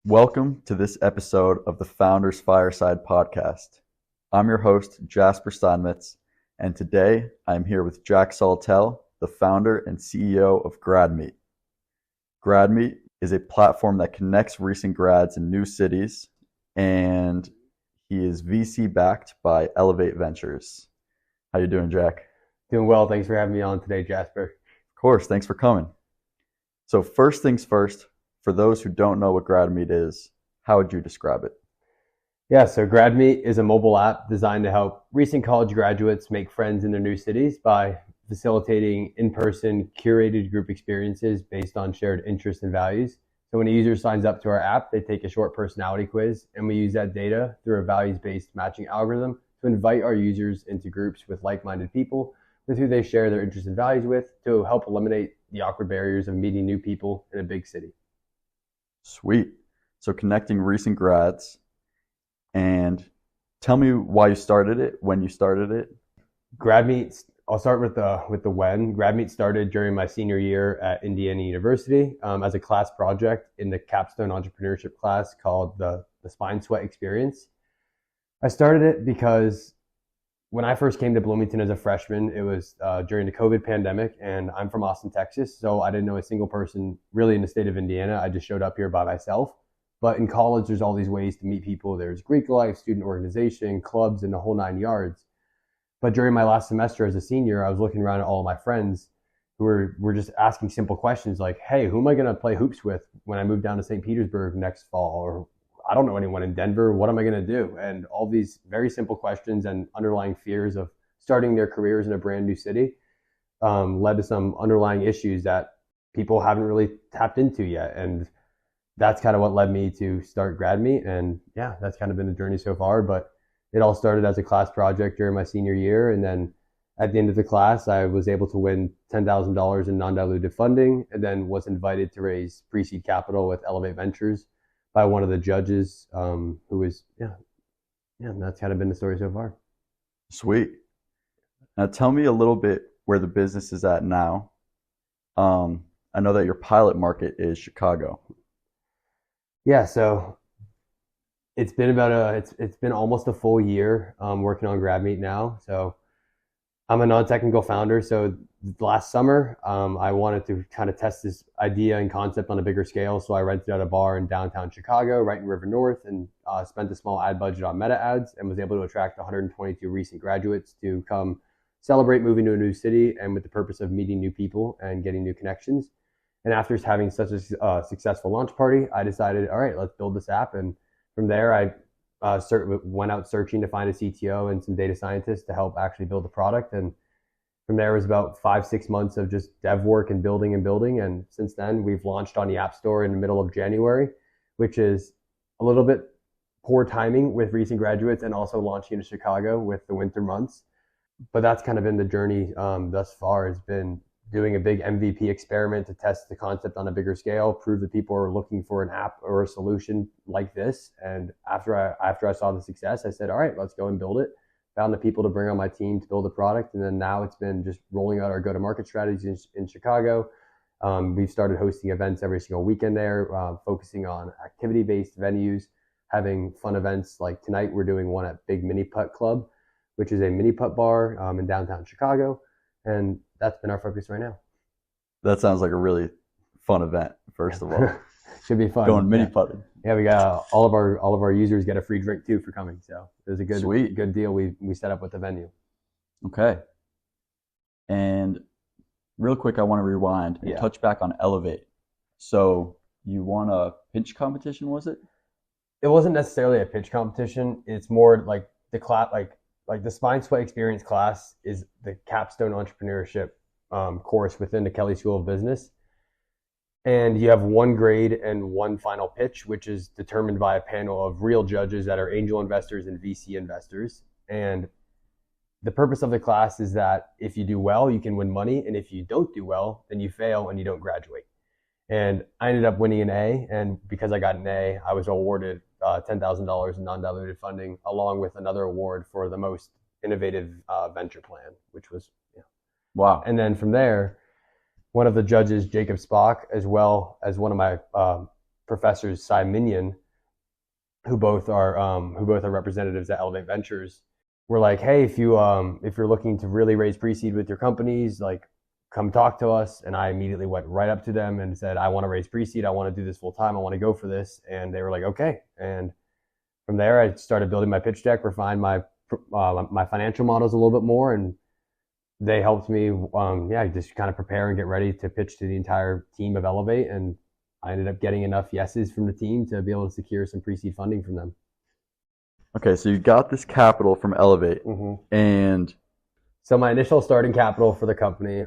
Welcome to this episode of the Founders Fireside Podcast. I'm your host, Jasper Steinmetz, and today I'm here with Jack Saltel, the founder and CEO of GradMeet. GradMeet is a platform that connects recent grads in new cities, and he is VC backed by Elevate Ventures. How you doing, Jack? Doing well. Thanks for having me on today, Jasper. Of course. Thanks for coming. So first things first, for those who don't know what GradMeet is, how would you describe it? Yeah, so GradMeet is a mobile app designed to help recent college graduates make friends in their new cities by facilitating in-person curated group experiences based on shared interests and values. So when a user signs up to our app, they take a short personality quiz, and we use that data through a values-based matching algorithm to invite our users into groups with like-minded people with who they share their interests and values with to help eliminate the awkward barriers of meeting new people in a big city. Sweet. So connecting recent grads, and tell me why you started it, when you started it. GradMeet, I'll start with the when. GradMeet started during my senior year at Indiana University as a class project in the capstone entrepreneurship class called the Spine Sweat Experience. I started it because when I first came to Bloomington as a freshman, it was during the COVID pandemic, and I'm from Austin, Texas, so I didn't know a single person really in the state of Indiana. I just showed up here by myself. But in college, there's all these ways to meet people. There's Greek life, student organization, clubs, and the whole 9 yards. But during my last semester as a senior, I was looking around at all of my friends who were just asking simple questions like, hey, who am I going to play hoops with when I move down to St. Petersburg next fall? Or I don't know anyone in Denver. What am I going to do? And all these very simple questions and underlying fears of starting their careers in a brand new city led to some underlying issues that people haven't really tapped into yet. And that's kind of what led me to start GradMeet. And yeah, that's kind of been the journey so far. But it all started as a class project during my senior year. And then at the end of the class, I was able to win $10,000 in non-dilutive funding, and then was invited to raise pre-seed capital with Elevate Ventures by one of the judges who was, and that's kind of been the story so far. Sweet. Now tell me a little bit where the business is at now. I know that your pilot market is Chicago. Yeah, so it's been it's been almost a full year working on GradMeet now. So I'm a non-technical founder. So last summer, I wanted to kind of test this idea and concept on a bigger scale. So I rented out a bar in downtown Chicago, right in River North, and spent a small ad budget on meta ads and was able to attract 122 recent graduates to come celebrate moving to a new city and with the purpose of meeting new people and getting new connections. And after having such a successful launch party, I decided, all right, let's build this app. And from there, I went out searching to find a CTO and some data scientists to help actually build the product. And from there was about 5-6 months of just dev work and building. And since then, we've launched on the App Store in the middle of January, which is a little bit poor timing with recent graduates and also launching in Chicago with the winter months. But that's kind of been the journey thus far, has been doing a big MVP experiment to test the concept on a bigger scale, prove that people are looking for an app or a solution like this. And after I saw the success, I said, all right, let's go and build it. Found the people to bring on my team to build the product. And then now it's been just rolling out our go-to-market strategies in Chicago. We've started hosting events every single weekend there, focusing on activity-based venues, having fun events. Like tonight, we're doing one at Big Mini Putt Club, which is a mini putt bar in downtown Chicago. And that's been our focus right now. That sounds like a really fun event, first of all. Should be fun. Going mini putting. Yeah, we got all of our users get a free drink too for coming. So it was a good deal we set up with the venue. Okay. And real quick, I want to rewind and touch back on Elevate. So you won a pitch competition, was it? It wasn't necessarily a pitch competition. It's more like the class, like the Spine Sweat Experience class is the capstone entrepreneurship course within the Kelley School of Business. And you have one grade and one final pitch, which is determined by a panel of real judges that are angel investors and VC investors. And the purpose of the class is that if you do well, you can win money. And if you don't do well, then you fail and you don't graduate. And I ended up winning an A. And because I got an A, I was awarded $10,000 in non-diluted funding, along with another award for the most innovative venture plan, which was, wow. And then from there, one of the judges, Jacob Spock, as well as one of my professors, Cy Minion, who both are representatives at Elevate Ventures, were like, hey, if you're looking to really raise pre-seed with your companies, like, come talk to us. And I immediately went right up to them and said, I want to raise pre-seed. I want to do this full time. I want to go for this. And they were like, okay. And from there, I started building my pitch deck, refined my financial models a little bit more, and they helped me, just kind of prepare and get ready to pitch to the entire team of Elevate. And I ended up getting enough yeses from the team to be able to secure some pre-seed funding from them. Okay, so you got this capital from Elevate, and so my initial starting capital for the company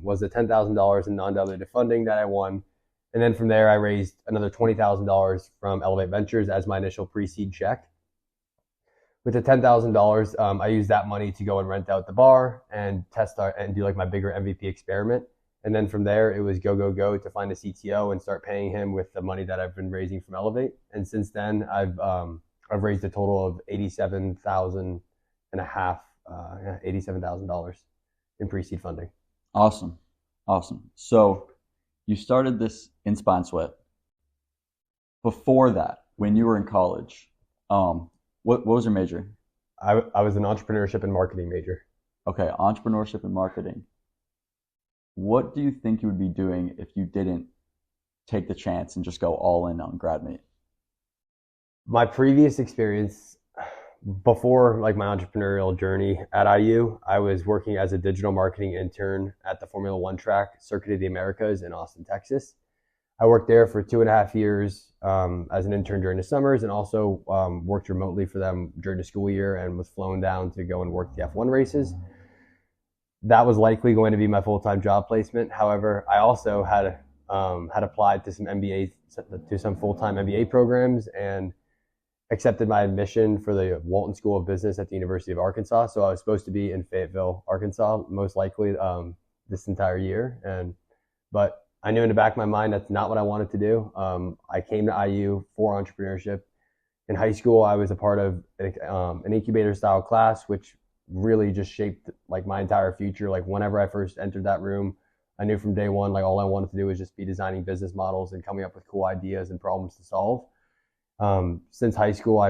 was the $10,000 in non-dilutive funding that I won. And then from there, I raised another $20,000 from Elevate Ventures as my initial pre-seed check. With the $10,000, I used that money to go and rent out the bar and test and do like my bigger MVP experiment. And then from there, it was go to find a CTO and start paying him with the money that I've been raising from Elevate. And since then, I've raised a total of $87,000 in pre-seed funding. Awesome. So you started this in Spine Sweat. Before that, when you were in college, what was your major? I was an entrepreneurship and marketing major. Okay, entrepreneurship and marketing. What do you think you would be doing if you didn't take the chance and just go all in on GradMeet? My previous experience before like my entrepreneurial journey at IU, I was working as a digital marketing intern at the Formula One track, Circuit of the Americas in Austin, Texas. I worked there for 2.5 years as an intern during the summers, and also worked remotely for them during the school year and was flown down to go and work the F1 races. That was likely going to be my full-time job placement. However, I also had applied to some full-time MBA programs and accepted my admission for the Walton School of Business at the University of Arkansas. So I was supposed to be in Fayetteville, Arkansas, most likely this entire year. But I knew in the back of my mind that's not what I wanted to do. I came to IU for entrepreneurship. In high school, I was a part of an incubator style class, which really just shaped like my entire future. Like whenever I first entered that room, I knew from day one, like all I wanted to do was just be designing business models and coming up with cool ideas and problems to solve. Since high school,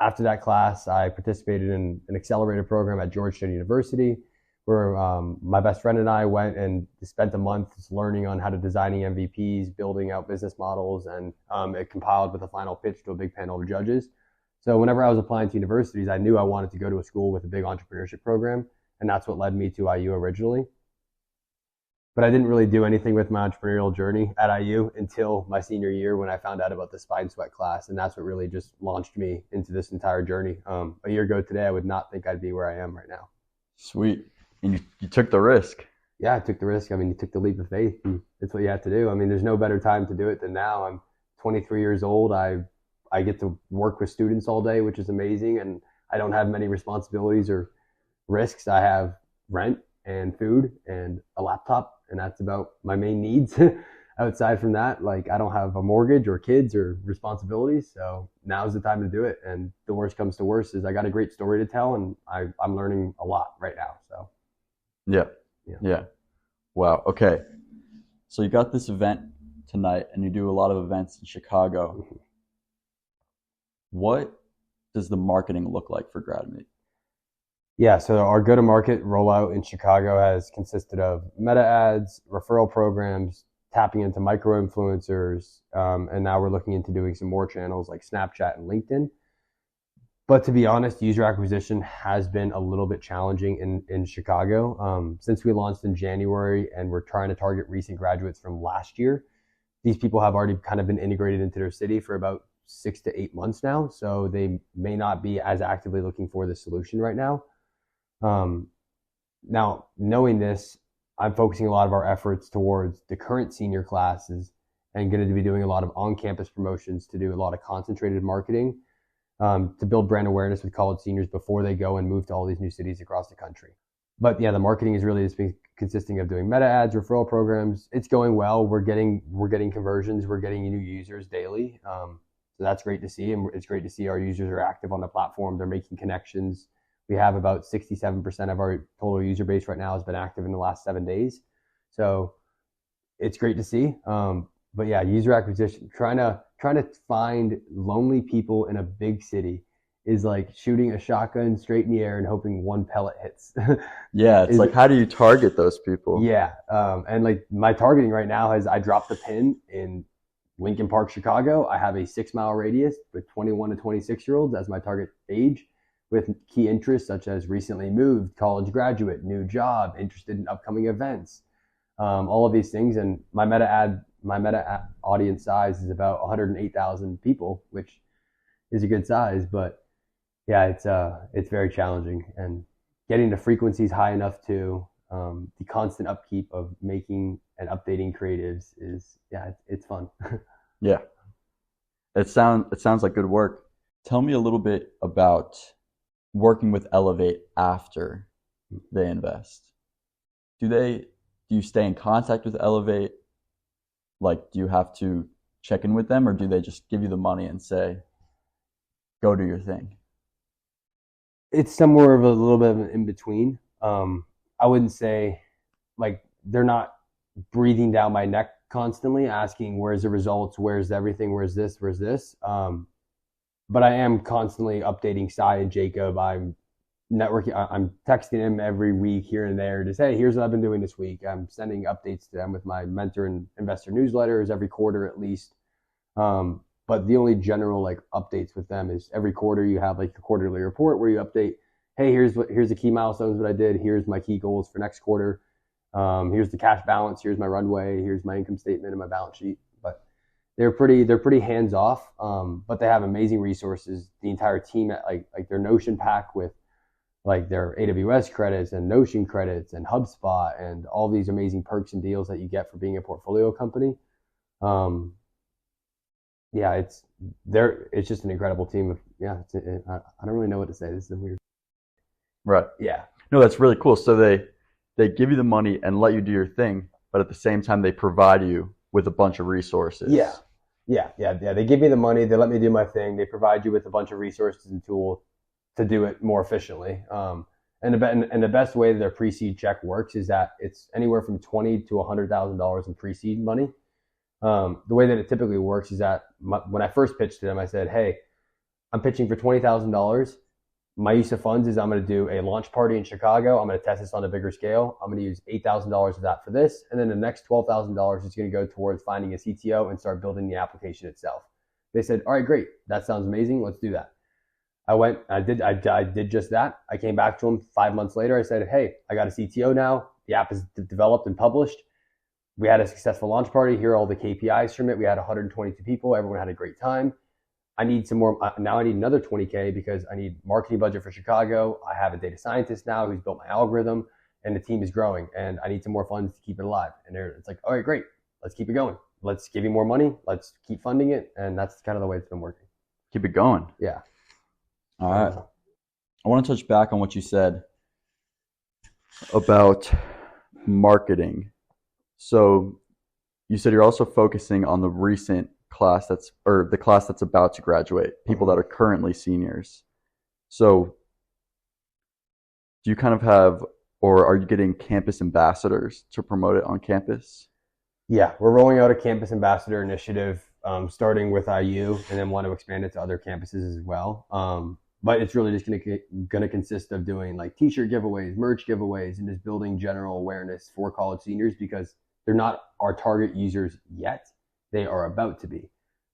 after that class, I participated in an accelerator program at Georgetown University, where my best friend and I went and spent a month just learning on how to designing MVPs, building out business models, and it compiled with a final pitch to a big panel of judges. So whenever I was applying to universities, I knew I wanted to go to a school with a big entrepreneurship program, and that's what led me to IU originally. But I didn't really do anything with my entrepreneurial journey at IU until my senior year when I found out about the Spine Sweat class, and that's what really just launched me into this entire journey. A year ago today, I would not think I'd be where I am right now. Sweet. And you took the risk. Yeah, I took the risk. I mean, you took the leap of faith, and that's what you have to do. I mean, there's no better time to do it than now. I'm 23 years old. I get to work with students all day, which is amazing, and I don't have many responsibilities or risks. I have rent and food and a laptop, and that's about my main needs. Outside from that, like I don't have a mortgage or kids or responsibilities, so now's the time to do it. And the worst comes to worst is I got a great story to tell, and I'm learning a lot right now. So yeah. Wow. Okay. So you got this event tonight, and you do a lot of events in Chicago. What does the marketing look like for GradMeet? Yeah, so our go-to-market rollout in Chicago has consisted of meta ads, referral programs, tapping into micro-influencers, and now we're looking into doing some more channels like Snapchat and LinkedIn. But to be honest, user acquisition has been a little bit challenging in Chicago. Since we launched in January and we're trying to target recent graduates from last year, these people have already kind of been integrated into their city for about 6 to 8 months now, so they may not be as actively looking for the solution right now. Now, knowing this, I'm focusing a lot of our efforts towards the current senior classes and going to be doing a lot of on-campus promotions to do a lot of concentrated marketing to build brand awareness with college seniors before they go and move to all these new cities across the country. But yeah, the marketing is really just consisting of doing meta ads, referral programs. It's going well. We're getting conversions. We're getting new users daily. So that's great to see. And it's great to see our users are active on the platform. They're making connections. We have about 67% of our total user base right now has been active in the last 7 days. So it's great to see. but yeah, user acquisition, trying to find lonely people in a big city is like shooting a shotgun straight in the air and hoping one pellet hits. Yeah, it's is like, how do you target those people? Yeah, and like my targeting right now is I dropped the pin in Lincoln Park, Chicago. I have a 6 mile radius with 21 to 26-year-olds as my target age, with key interests such as recently moved, college graduate, new job, interested in upcoming events, all of these things. And my meta ad audience size is about 108,000 people, which is a good size. But yeah, it's very challenging, and getting the frequencies high enough to the constant upkeep of making and updating creatives is, yeah, it's fun. Yeah, it sounds like good work. Tell me a little bit about working with Elevate after they invest. Do you stay in contact with Elevate? Like, do you have to check in with them, or do they just give you the money and say, go do your thing? It's somewhere of a little bit of an in between. I wouldn't say like they're not breathing down my neck constantly asking where's the results, where's everything, where's this. But I am constantly updating Cy and Jacob. I'm networking. I'm texting him every week here and there. Just, hey, here's what I've been doing this week. I'm sending updates to them with my mentor and investor newsletters every quarter at least. But the only general like updates with them is every quarter you have like a quarterly report where you update, hey, here's the key milestones that I did. Here's my key goals for next quarter. Here's the cash balance. Here's my runway. Here's my income statement and my balance sheet. But they're pretty hands off. But they have amazing resources. The entire team at like their Notion pack with like their AWS credits and Notion credits and HubSpot and all these amazing perks and deals that you get for being a portfolio company. Yeah, it's just an incredible team of, yeah, I don't really know what to say. This is weird. Right. Yeah. No, that's really cool. So they give you the money and let you do your thing, but at the same time they provide you with a bunch of resources. Yeah. They give me the money, they let me do my thing, they provide you with a bunch of resources and tools to do it more efficiently. And the best way that their pre-seed check works is that it's anywhere from $20,000 to $100,000 in pre-seed money. The way that it typically works is that when I first pitched to them, I said, hey, I'm pitching for $20,000. My use of funds is I'm going to do a launch party in Chicago. I'm going to test this on a bigger scale. I'm going to use $8,000 of that for this. And then the next $12,000 is going to go towards finding a CTO and start building the application itself. They said, all right, great. That sounds amazing. Let's do that. I did just that. I came back to them 5 months later. I said, hey, I got a CTO now. The app is developed and published. We had a successful launch party. Here are all the KPIs from it. We had 122 people. Everyone had a great time. I need some more. Now I need another 20K because I need marketing budget for Chicago. I have a data scientist now who's built my algorithm, and the team is growing, and I need some more funds to keep it alive. And it's like, all right, great. Let's keep it going. Let's give you more money. Let's keep funding it. And that's kind of the way it's been working. Keep it going. Yeah. All right. I want to touch back on what you said about marketing. So you said you're also focusing on the recent class the class that's about to graduate, people that are currently seniors. So do you kind of have, or are you getting campus ambassadors to promote it on campus? Yeah, we're rolling out a campus ambassador initiative, starting with IU, and then want to expand it to other campuses as well. But it's really just going to consist of doing like t-shirt giveaways, merch giveaways, and just building general awareness for college seniors because they're not our target users yet. They are about to be.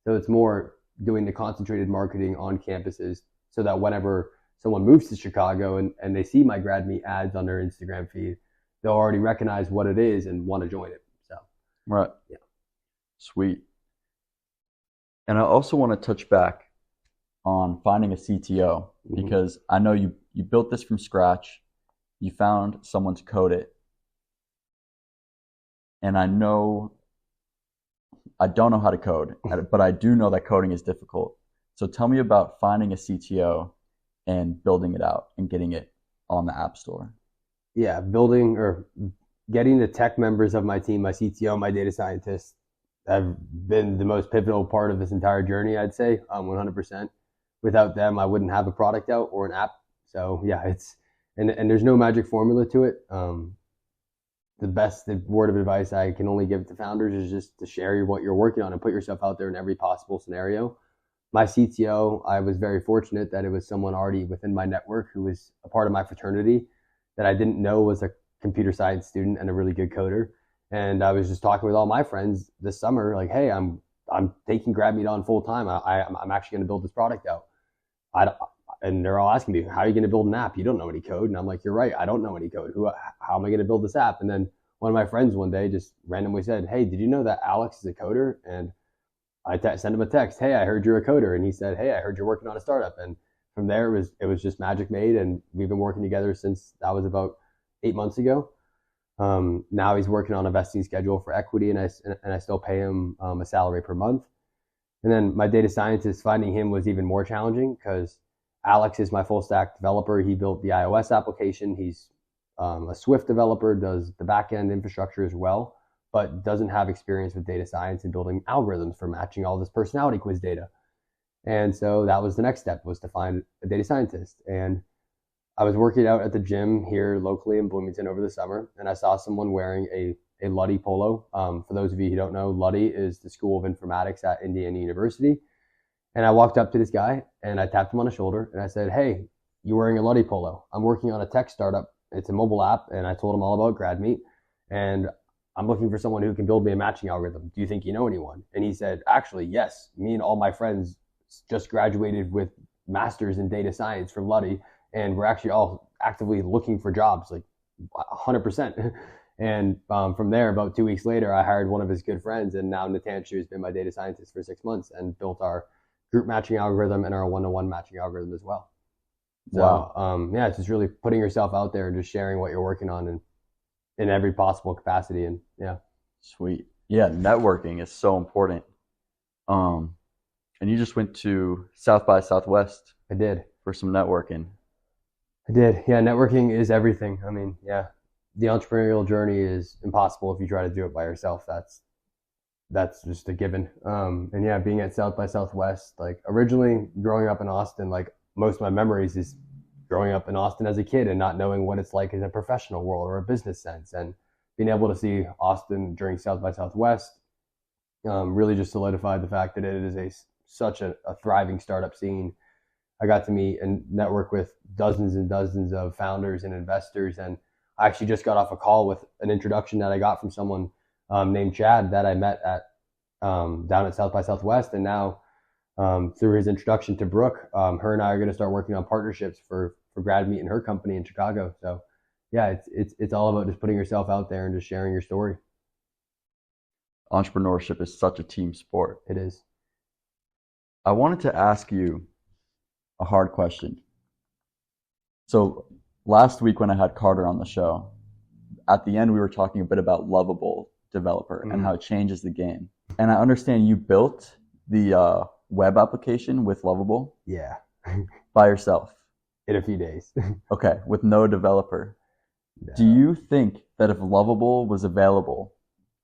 So it's more doing the concentrated marketing on campuses so that whenever someone moves to Chicago and they see my GradMeet ads on their Instagram feed, they'll already recognize what it is and want to join it. So, right. Yeah. Sweet. And I also want to touch back on finding a CTO because I know you built this from scratch. You found someone to code it. And I don't know how to code, but I do know that coding is difficult. So tell me about finding a CTO and building it out and getting it on the App Store. Yeah, building or getting the tech members of my team, my CTO, my data scientists, have been the most pivotal part of this entire journey, I'd say, 100%. Without them, I wouldn't have a product out or an app. So yeah, and there's no magic formula to it. the word of advice I can only give to founders is just to share what you're working on and put yourself out there in every possible scenario. My CTO, I was very fortunate that it was someone already within my network who was a part of my fraternity that I didn't know was a computer science student and a really good coder. And I was just talking with all my friends this summer, like, hey, I'm taking GradMeet on full time. I'm actually going to build this product out. And they're all asking me, how are you going to build an app? You don't know any code. And I'm like, you're right. I don't know any code. How am I going to build this app? And then one of my friends one day just randomly said, hey, did you know that Alex is a coder? And I sent him a text. Hey, I heard you're a coder. And he said, hey, I heard you're working on a startup. And from there, it was just magic made. And we've been working together since that was about 8 months ago. Now he's working on a vesting schedule for equity, and I still pay him a salary per month. And then my data scientist, finding him was even more challenging because Alex is my full stack developer. He built the iOS application. He's a Swift developer, does the backend infrastructure as well, but doesn't have experience with data science and building algorithms for matching all this personality quiz data. And so that was the next step, was to find a data scientist. And I was working out at the gym here locally in Bloomington over the summer, and I saw someone wearing a Luddy polo. For those of you who don't know, Luddy is the School of Informatics at Indiana University. And I walked up to this guy and I tapped him on the shoulder and I said, hey, you're wearing a Luddy polo. I'm working on a tech startup. It's a mobile app. And I told him all about GradMeet. And I'm looking for someone who can build me a matching algorithm. Do you think you know anyone? And he said, actually, yes. Me and all my friends just graduated with masters in data science from Luddy. And we're actually all actively looking for jobs, like 100%. And from there, about 2 weeks later, I hired one of his good friends. And now Natanshu has been my data scientist for 6 months and built our group matching algorithm and our one-to-one matching algorithm as well. So, Wow. yeah, it's just really putting yourself out there and just sharing what you're working on in every possible capacity. And yeah. Sweet. Yeah, networking is so important. And you just went to South by Southwest I did. for some networking. I did. Yeah, networking is everything. I mean, yeah, the entrepreneurial journey is impossible if you try to do it by yourself. That's just a given. And yeah, being at South by Southwest, like originally growing up in Austin, like most of my memories is growing up in Austin as a kid and not knowing what it's like in a professional world or a business sense. And being able to see Austin during South by Southwest really just solidified the fact that it is such a thriving startup scene. I got to meet and network with dozens and dozens of founders and investors. And I actually just got off a call with an introduction that I got from someone named Chad that I met at down at South by Southwest. And now through his introduction to Brooke, her and I are going to start working on partnerships for GradMeet and her company in Chicago. So yeah, it's all about just putting yourself out there and just sharing your story. Entrepreneurship is such a team sport. It is. I wanted to ask you a hard question. So last week when I had Carter on the show, at the end we were talking a bit about Lovable Developer and how it changes the game. And I understand you built the web application with Lovable. Yeah. By yourself. In a few days. Okay, with no developer. No. Do you think that if Lovable was available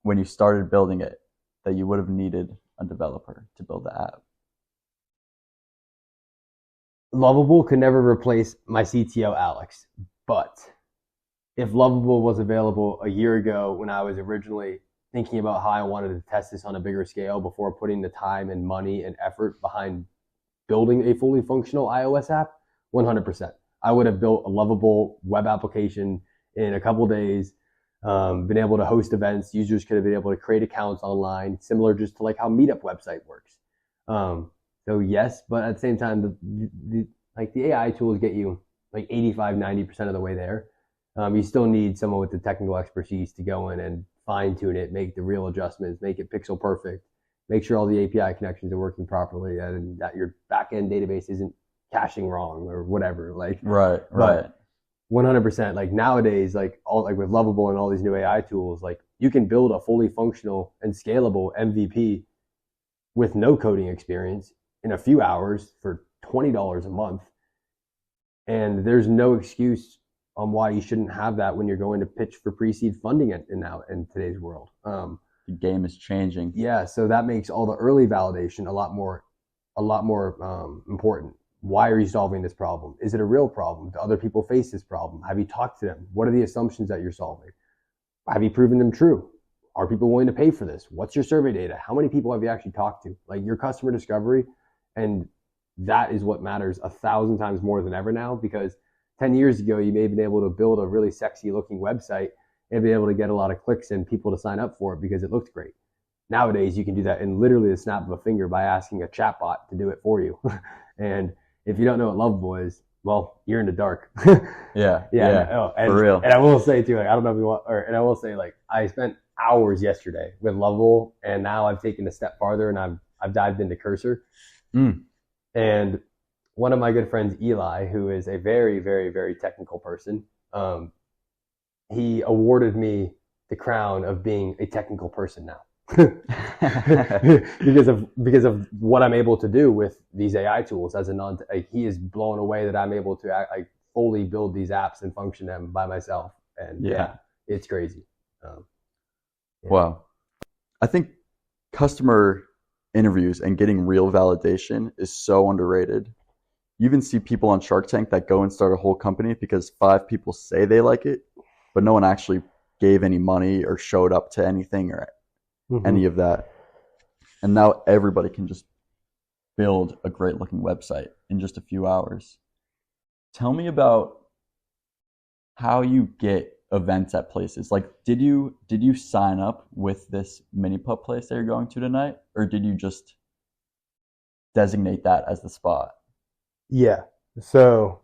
when you started building it, that you would have needed a developer to build the app? Lovable could never replace my CTO, Alex. But if Lovable was available a year ago when I was originally thinking about how I wanted to test this on a bigger scale before putting the time and money and effort behind building a fully functional iOS app, 100%. I would have built a Lovable web application in a couple days, been able to host events. Users could have been able to create accounts online, similar just to like how Meetup website works. So yes, but at the same time, the AI tools get you like 85, 90% of the way there. You still need someone with the technical expertise to go in and fine tune it, make the real adjustments, make it pixel perfect, make sure all the API connections are working properly and that your backend database isn't caching wrong or whatever. Like, right. 100%. Like nowadays, like with Lovable and all these new AI tools, like you can build a fully functional and scalable MVP with no coding experience in a few hours for $20 a month. And there's no excuse on why you shouldn't have that when you're going to pitch for pre-seed funding in today's world. The game is changing. Yeah, so that makes all the early validation a lot more important. Why are you solving this problem? Is it a real problem? Do other people face this problem? Have you talked to them? What are the assumptions that you're solving? have you proven them true? Are people willing to pay for this? What's your survey data? How many people have you actually talked to? Like your customer discovery. And that is what matters 1,000 times more than ever now, because 10 years ago, you may have been able to build a really sexy looking website and be able to get a lot of clicks and people to sign up for it because it looked great. Nowadays, you can do that in literally the snap of a finger by asking a chatbot to do it for you. And if you don't know what Lovable is, well, you're in the dark. Yeah. And, for real. And I will say too, like, I don't know if you want, and I will say, like, I spent hours yesterday with Lovable, and now I've taken a step farther and I've dived into Cursor. And one of my good friends, Eli, who is a very, very, very technical person, he awarded me the crown of being a technical person now. because of what I'm able to do with these AI tools as he is blown away that I'm able to fully build these apps and function them by myself. And it's crazy. Wow. I think customer interviews and getting real validation is so underrated. You even see people on Shark Tank that go and start a whole company because 5 people say they like it, but no one actually gave any money or showed up to anything or any of that. And now everybody can just build a great looking website in just a few hours. Tell me about how you get events at places. Like, did you sign up with this mini pup place that you're going to tonight, or did you just designate that as the spot? Yeah. So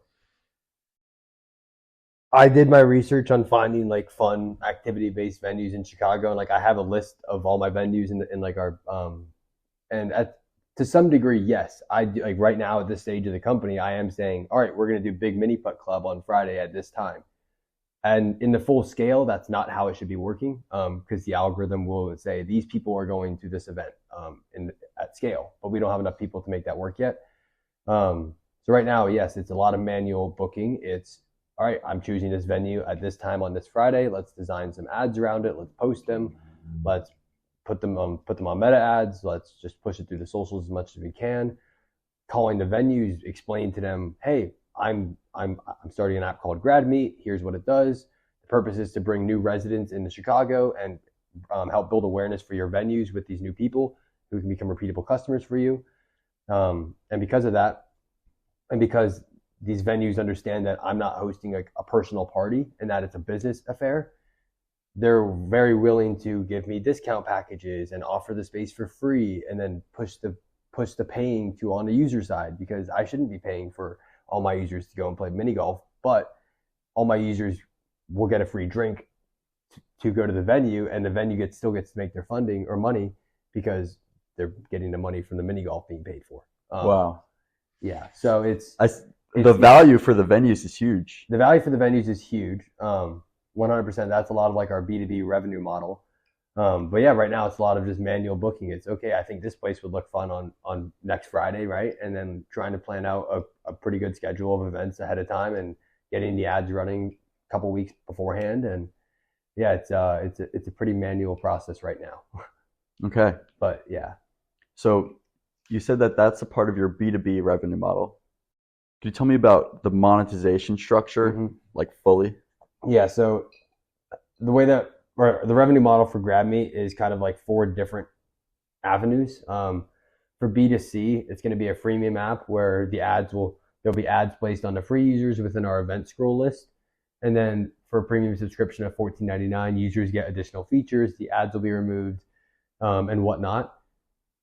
I did my research on finding like fun activity-based venues in Chicago, and like I have a list of all my venues in like our and to some degree, yes, I do. Like right now at this stage of the company, I am saying, all right, we're going to do Big Mini Putt Club on Friday at this time. And in the full scale, that's not how it should be working, because the algorithm will say these people are going to this event at scale, but we don't have enough people to make that work yet. So right now, yes, it's a lot of manual booking. It's all right, I'm choosing this venue at this time on this Friday. Let's design some ads around it. Let's post them. Let's put them on meta ads. Let's just push it through the socials as much as we can. Calling the venues, explain to them, hey, I'm starting an app called GradMeet. Here's what it does. The purpose is to bring new residents into Chicago and help build awareness for your venues with these new people who can become repeatable customers for you. And because of that, and because these venues understand that I'm not hosting a personal party and that it's a business affair, they're very willing to give me discount packages and offer the space for free, and then push the paying to on the user side, because I shouldn't be paying for all my users to go and play mini golf, but all my users will get a free drink to go to the venue, and the venue still gets to make their funding or money because they're getting the money from the mini golf being paid for. Wow. Yeah. So the value for the venues is huge. The value for the venues is huge. 100%. That's a lot of like our B2B revenue model. But yeah, right now it's a lot of just manual booking. It's okay, I think this place would look fun on next Friday, right? And then trying to plan out a pretty good schedule of events ahead of time and getting the ads running a couple weeks beforehand. And yeah, it's a pretty manual process right now. Okay. But yeah. So you said that that's a part of your B2B revenue model. Could you tell me about the monetization structure, like fully? Yeah, so the way that the revenue model for GradMeet is kind of like 4 different avenues. For B2C, it's going to be a freemium app where there'll be ads placed on the free users within our event scroll list. And then for a premium subscription of $14.99, users get additional features, the ads will be removed, and whatnot.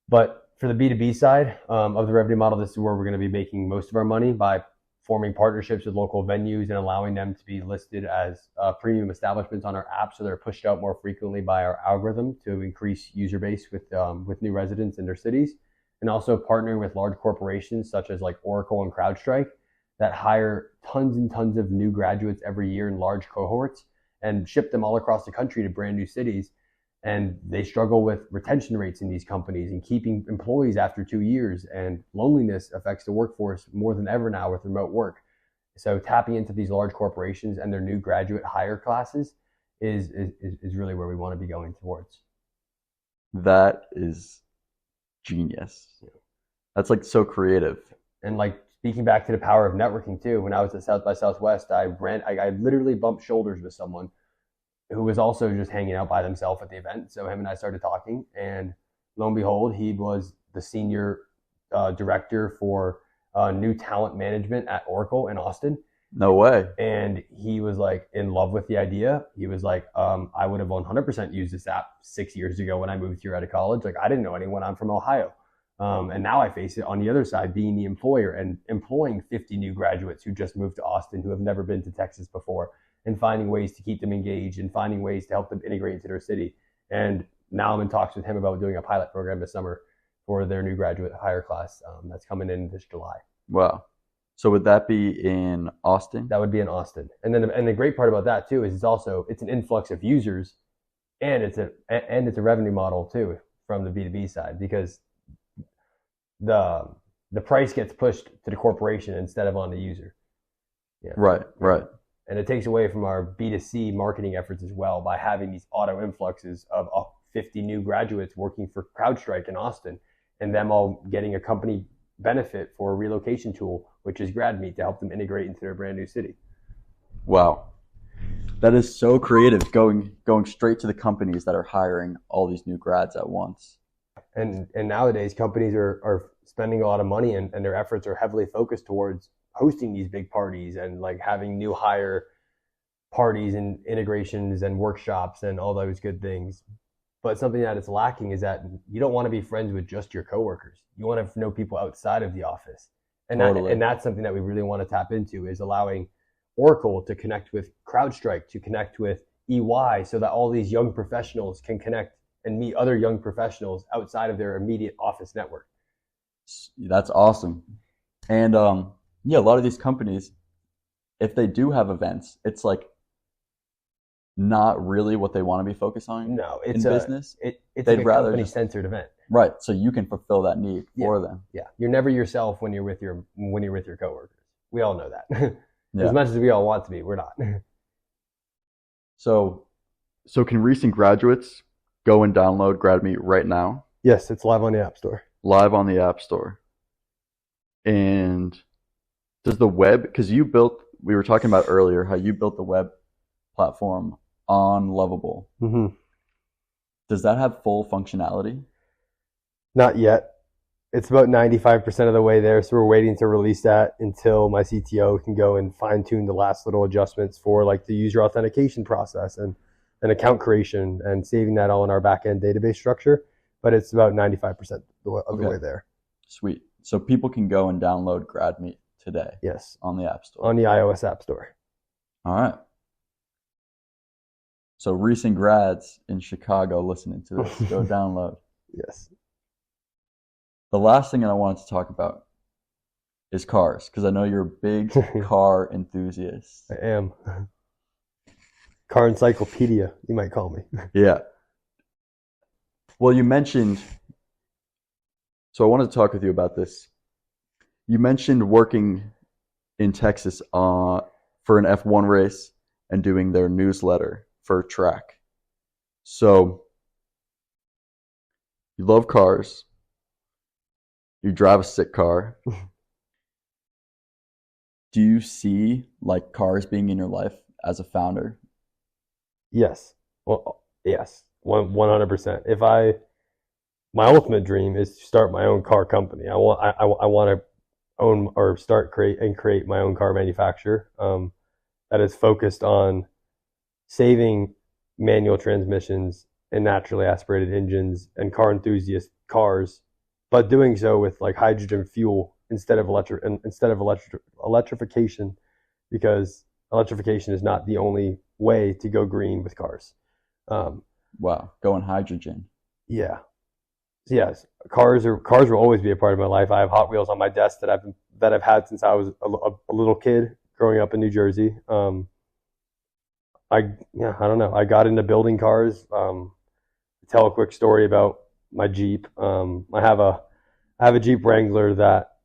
But for the B2B side of the revenue model, this is where we're going to be making most of our money by forming partnerships with local venues and allowing them to be listed as premium establishments on our app, so they're pushed out more frequently by our algorithm to increase user base with new residents in their cities, and also partnering with large corporations such as like Oracle and CrowdStrike that hire tons and tons of new graduates every year in large cohorts and ship them all across the country to brand new cities. And they struggle with retention rates in these companies and keeping employees after 2 years. And loneliness affects the workforce more than ever now with remote work. So tapping into these large corporations and their new graduate hire classes is really where we want to be going towards. That is genius. That's like so creative. And like speaking back to the power of networking too, when I was at South by Southwest, I literally bumped shoulders with someone who was also just hanging out by himself at the event. So him and I started talking, and lo and behold, he was the senior director for new talent management at Oracle in Austin. No way. And he was like in love with the idea. He was like, I would have 100% used this app 6 years ago when I moved here out of college. Like, I didn't know anyone. I'm from Ohio. And now I face it on the other side, being the employer and employing 50 new graduates who just moved to Austin, who have never been to Texas before, and finding ways to keep them engaged and finding ways to help them integrate into their city. And now I'm in talks with him about doing a pilot program this summer for their new graduate hire class that's coming in this July. Wow. So would that be in Austin? That would be in Austin. And the great part about that too is it's an influx of users, and it's a revenue model too from the B2B side, because the price gets pushed to the corporation instead of on the user. Yeah. Right. And it takes away from our B2C marketing efforts as well by having these auto influxes of 50 new graduates working for CrowdStrike in Austin, and them all getting a company benefit for a relocation tool, which is GradMeet, to help them integrate into their brand new city. Wow. That is so creative, going straight to the companies that are hiring all these new grads at once. And nowadays companies are spending a lot of money, and their efforts are heavily focused towards hosting these big parties and like having new hire parties and integrations and workshops and all those good things. But something that is lacking is that you don't want to be friends with just your coworkers. You want to know people outside of the office. And Totally. And that's something that we really want to tap into, is allowing Oracle to connect with CrowdStrike, to connect with EY, so that all these young professionals can connect and meet other young professionals outside of their immediate office network. That's awesome. And yeah, a lot of these companies, if they do have events, it's like not really what they want to be focused on. No, it's in business. It's They'd like a rather company-centered event. Right, so you can fulfill that need for them. Yeah, you're never yourself when you're with your coworkers. We all know that. Yeah. As much as we all want to be, we're not. So can recent graduates go and download GradMeet right now? Yes, it's live on the App Store. Live on the App Store. And does the web, because we were talking about earlier how you built the web platform on Lovable. Mm-hmm. Does that have full functionality? Not yet. It's about 95% of the way there, so we're waiting to release that until my CTO can go and fine-tune the last little adjustments for like the user authentication process and account creation, and saving that all in our back-end database structure. But it's about 95% of the way there. Sweet. So people can go and download GradMeet today. Yes. On the App Store. On the iOS App Store. All right. So recent grads in Chicago listening to this, go download. Yes. The last thing that I wanted to talk about is cars, because I know you're a big car enthusiast. I am. Car encyclopedia, you might call me. Yeah. Well, you mentioned, so I wanted to talk with you about this. You mentioned working in Texas for an F1 race and doing their newsletter for track. So you love cars. You drive a sick car. Do you see like cars being in your life as a founder? Yes. Well, yes. 100%. My ultimate dream is to start my own car company. I want to own or create my own car manufacturer that is focused on saving manual transmissions and naturally aspirated engines and car enthusiast cars, but doing so with like hydrogen fuel instead of electrification, because electrification is not the only way to go green with cars. Wow, going hydrogen. Yeah. Yes, cars will always be a part of my life. I have Hot Wheels on my desk that I've had since I was a little kid growing up in New Jersey. I don't know. I got into building cars. Tell a quick story about my Jeep. I have a Jeep Wrangler that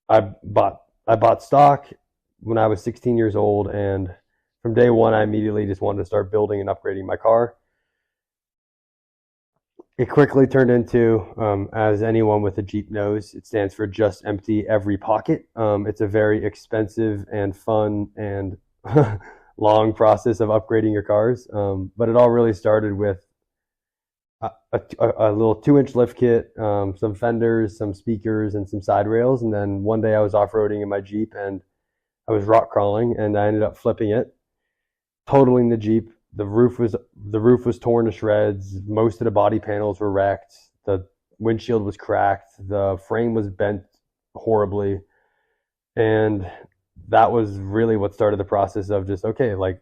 I bought stock when I was 16 years old, and from day one I immediately just wanted to start building and upgrading my car. It quickly turned into, as anyone with a Jeep knows, it stands for just empty every pocket. It's a very expensive and fun and long process of upgrading your cars. But it all really started with a little 2-inch lift kit, some fenders, some speakers, and some side rails. And then one day I was off-roading in my Jeep and I was rock crawling and I ended up flipping it, totaling the Jeep. The roof was torn to shreds. Most of the body panels were wrecked. The windshield was cracked. The frame was bent horribly. And that was really what started the process of just, okay, like,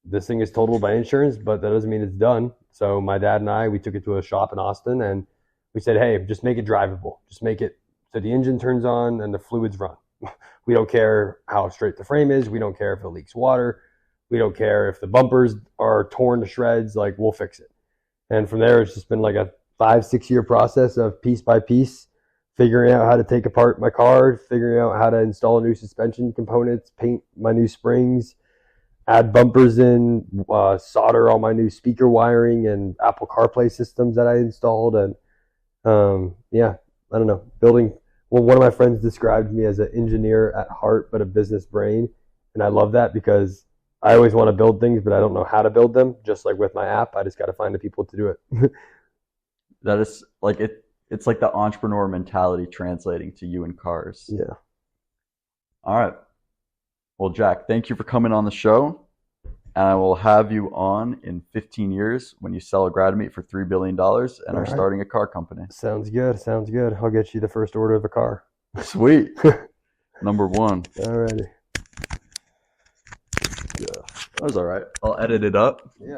this thing is totaled by insurance, but that doesn't mean it's done. So my dad and we took it to a shop in Austin and we said, hey, just make it drivable. Just make it so the engine turns on and the fluids run. We don't care how straight the frame is. We don't care if it leaks water. We don't care if the bumpers are torn to shreds. Like, we'll fix it. And from there, it's just been like a 5-6 year process of piece by piece, figuring out how to take apart my car, figuring out how to install new suspension components, paint my new springs, add bumpers in, solder all my new speaker wiring and Apple CarPlay systems that I installed. And yeah, I don't know, building. Well, one of my friends described me as an engineer at heart, but a business brain. And I love that because I always want to build things, but I don't know how to build them. Just like with my app, I just got to find the people to do it. That is like it. It's like the entrepreneur mentality translating to you in cars. Yeah. All right. Well, Jack, thank you for coming on the show. And I will have you on in 15 years when you sell a GradMeet for $3 billion and are starting a car company. Sounds good. Sounds good. I'll get you the first order of a car. Sweet. Number 1. Alrighty. Yeah. That was all right. I'll edit it up. Yeah.